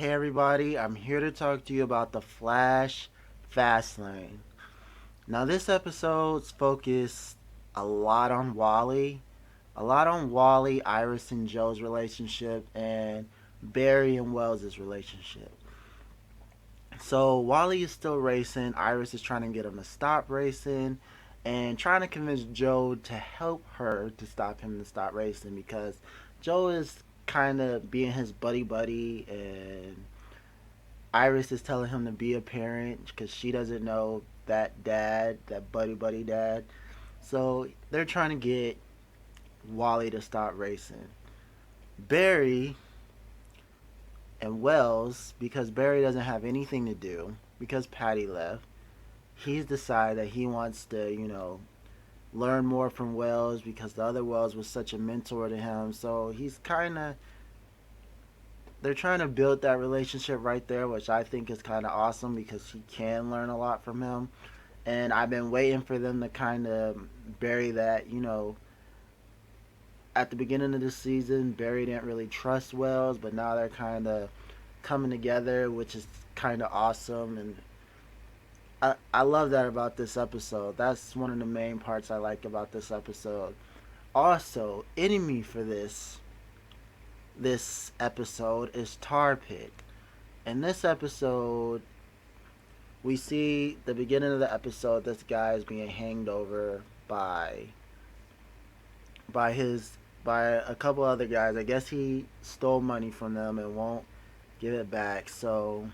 Hey everybody, I'm here to talk to you about the Flash Fastlane. Now this episode's focused a lot on Wally, Iris and Joe's relationship, and Barry and Wells' relationship. So Wally is still racing, Iris is trying to get him to stop racing, and trying to convince Joe to help her to stop him to stop racing because Joe is kind of being his buddy and Iris is telling him to be a parent because she doesn't know that dad, that buddy dad. So they're trying to get Wally to stop racing. Barry and Wells, because Barry doesn't have anything to do, because Patty left, he's decided that he wants to, learn more from Wells because the other Wells was such a mentor to him. So he's kind of they're trying to build that relationship right there, which I think is kind of awesome because he can learn a lot from him. And I've been waiting for them to kind of bury that. At the beginning of the season, Barry didn't really trust Wells, but now they're kind of coming together, which is kind of awesome. And I love that about this episode. That's one of the main parts I like about this episode. Also, enemy for this episode is Tar Pit. In this episode, we see the beginning of the episode. This guy is being hanged over by his by a couple other guys. I guess he stole money from them and won't give it back. So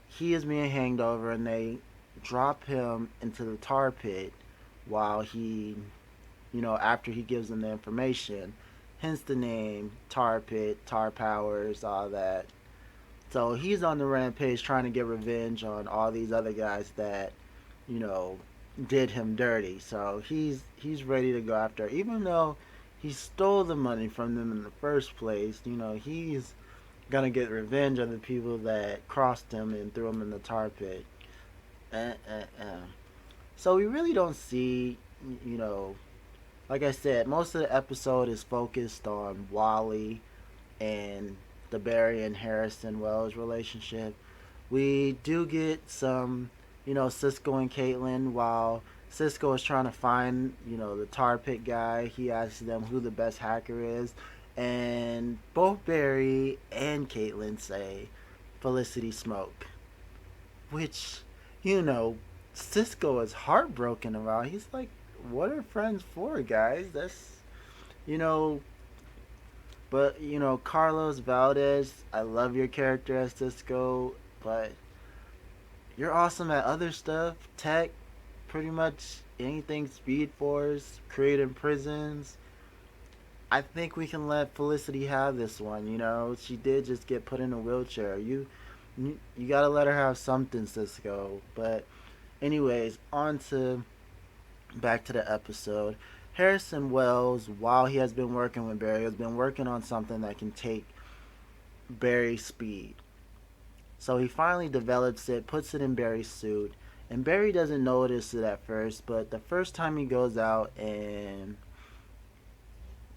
he is being hanged over, and they drop him into the tar pit while after he gives them the information. Hence the name Tar Pit, Tar Powers, all that. So he's on the rampage trying to get revenge on all these other guys that, you know, did him dirty. So he's ready to go after, even though he stole the money from them in the first place. He's gonna get revenge on the people that crossed him and threw him in the tar pit. Uh, uh, uh. So we really don't see, you know, like I said, most of the episode is focused on Wally and the Barry and Harrison Wells relationship. We do get some, Cisco and Caitlin. While Cisco is trying to find, the tar pit guy, he asks them who the best hacker is. And both Barry and Caitlin say Felicity Smoke, which, you know, Cisco is heartbroken about. He's like, what are friends for, guys? That's, you know, but, Carlos Valdez, I love your character as Cisco, but you're awesome at other stuff, tech, pretty much anything Speed Force, creating prisons. I think we can let Felicity have this one. She did just get put in a wheelchair. You gotta let her have something, Cisco. But anyways, on to back to the episode. Harrison Wells, while he has been working with Barry, has been working on something that can take Barry's speed. So he finally develops it, puts it in Barry's suit, and Barry doesn't notice it at first, but the first time he goes out and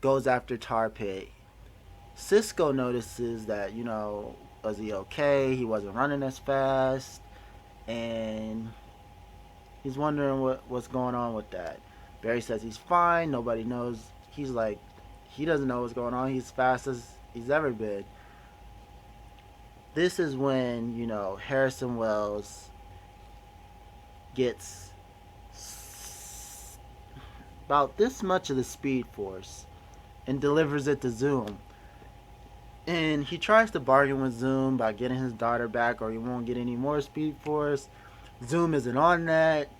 goes after Tar Pit, Cisco notices that, was he okay? He wasn't running as fast, and he's wondering what's going on with that. Barry says he's fine, nobody knows. He's like, he doesn't know what's going on. He's fast as he's ever been. This is when, Harrison Wells gets about this much of the Speed Force and delivers it to Zoom. And he tries to bargain with Zoom by getting his daughter back, or he won't get any more Speed Force. Zoom isn't on that.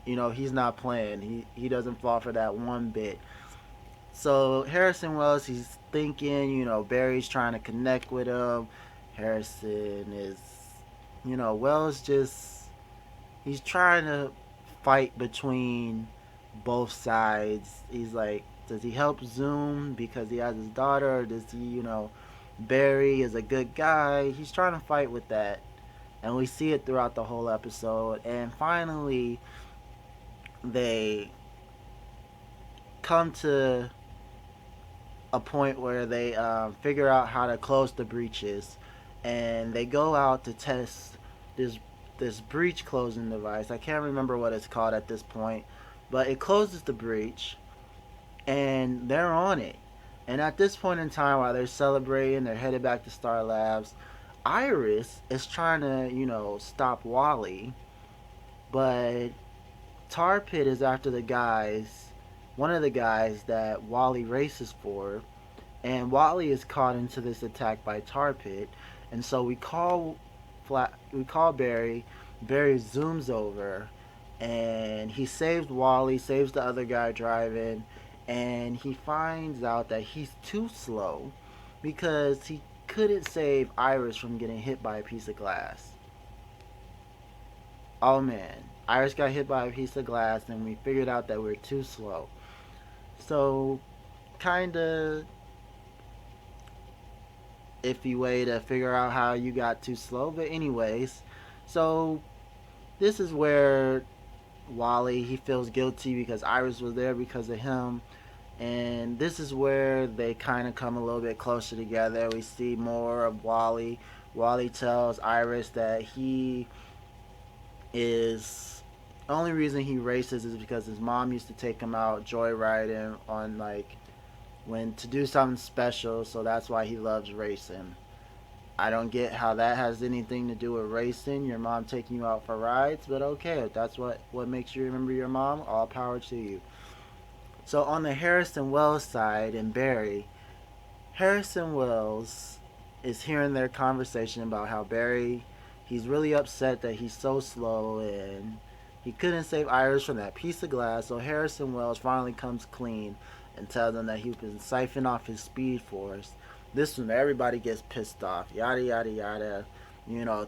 He's not playing. He doesn't fall for that one bit. So Harrison Wells, he's thinking, Barry's trying to connect with him. Harrison is, Wells just, he's trying to fight between both sides. He's like, does he help Zoom because he has his daughter, or does he, Barry is a good guy? He's trying to fight with that. And we see it throughout the whole episode. And finally, they come to a point where they figure out how to close the breaches. and they go out to test this breach closing device. I can't remember what it's called at this point, but it closes the breach, and they're on it. And at this point in time, while they're celebrating, they're headed back to Star Labs. Iris is trying to, stop Wally, but Tar Pit is after one of the guys that Wally races for, and Wally is caught into this attack by Tar Pit, and so we call Barry. Barry zooms over, and he saves Wally, saves the other guy driving, and he finds out that he's too slow because he couldn't save Iris from getting hit by a piece of glass. Oh man, Iris got hit by a piece of glass, and we figured out that we are too slow. So, kinda iffy way to figure out how you got too slow. But anyways, so this is where Wally, he feels guilty because Iris was there because of him. And this is where they kind of come a little bit closer together. We see more of Wally. Wally tells Iris that he is the only reason he races is because his mom used to take him out joyriding on like when to do something special, so that's why he loves racing. I don't get how that has anything to do with racing. Your mom taking you out for rides, but okay, if that's what makes you remember your mom, all power to you. So on the Harrison Wells side and Barry, Harrison Wells is hearing their conversation about how Barry, he's really upset that he's so slow and he couldn't save Iris from that piece of glass. So Harrison Wells finally comes clean and tells them that he can siphon off his speed force. This one, everybody gets pissed off. Yada yada yada.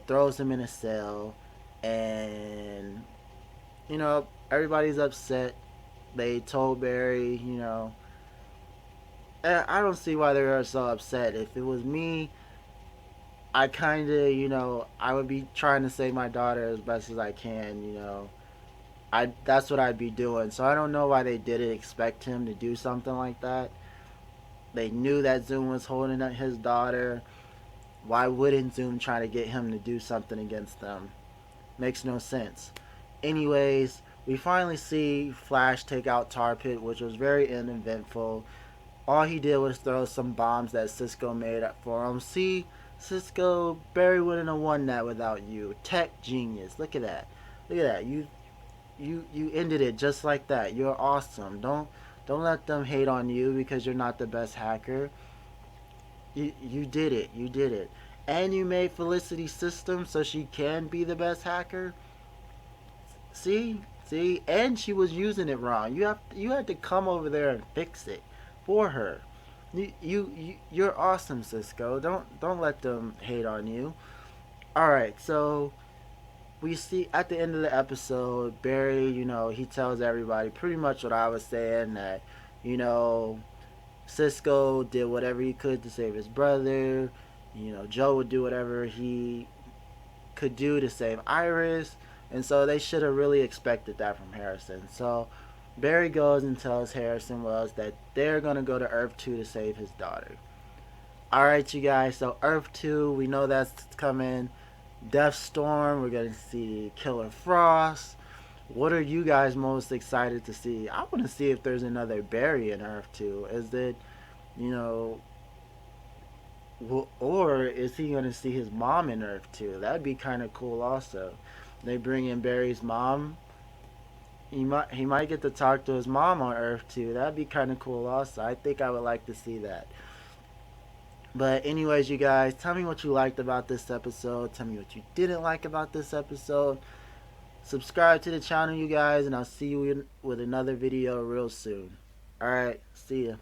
Throws him in a cell, and everybody's upset. They told Barry, I don't see why they were so upset. If it was me, I kind of, I would be trying to save my daughter as best as I can. That's what I'd be doing. So I don't know why they didn't expect him to do something like that. They knew that Zoom was holding up his daughter. Why wouldn't Zoom try to get him to do something against them? Makes no sense. Anyways, we finally see Flash take out Tar Pit, which was very uneventful. All he did was throw some bombs that Cisco made up for him. See, Cisco, Barry wouldn't have won that without you. Tech genius. Look at that. Look at that. You ended it just like that. You're awesome. Don't let them hate on you because you're not the best hacker. You did it. You did it. And you made Felicity's system so she can be the best hacker. See, and she was using it wrong. You had to come over there and fix it for her. You're awesome, Cisco. Don't let them hate on you. All right, so we see at the end of the episode, Barry, he tells everybody pretty much what I was saying, that you know Cisco did whatever he could to save his brother. Joe would do whatever he could do to save Iris, and so they should have really expected that from Harrison. So Barry goes and tells Harrison Wells that they're gonna go to Earth 2 to save his daughter. All right, you guys. So Earth 2, we know that's coming. Death Storm. We're gonna see Killer Frost. What are you guys most excited to see? I want to see if there's another Barry in Earth 2. Is it, you know, or is he going to see his mom in Earth 2? That'd be kind of cool also. They bring in Barry's mom. He might get to talk to his mom on Earth 2. That'd be kind of cool also. I think I would like to see that. But anyways, you guys, tell me what you liked about this episode. Tell me what you didn't like about this episode. Subscribe to the channel, you guys, and I'll see you with another video real soon. Alright, see ya.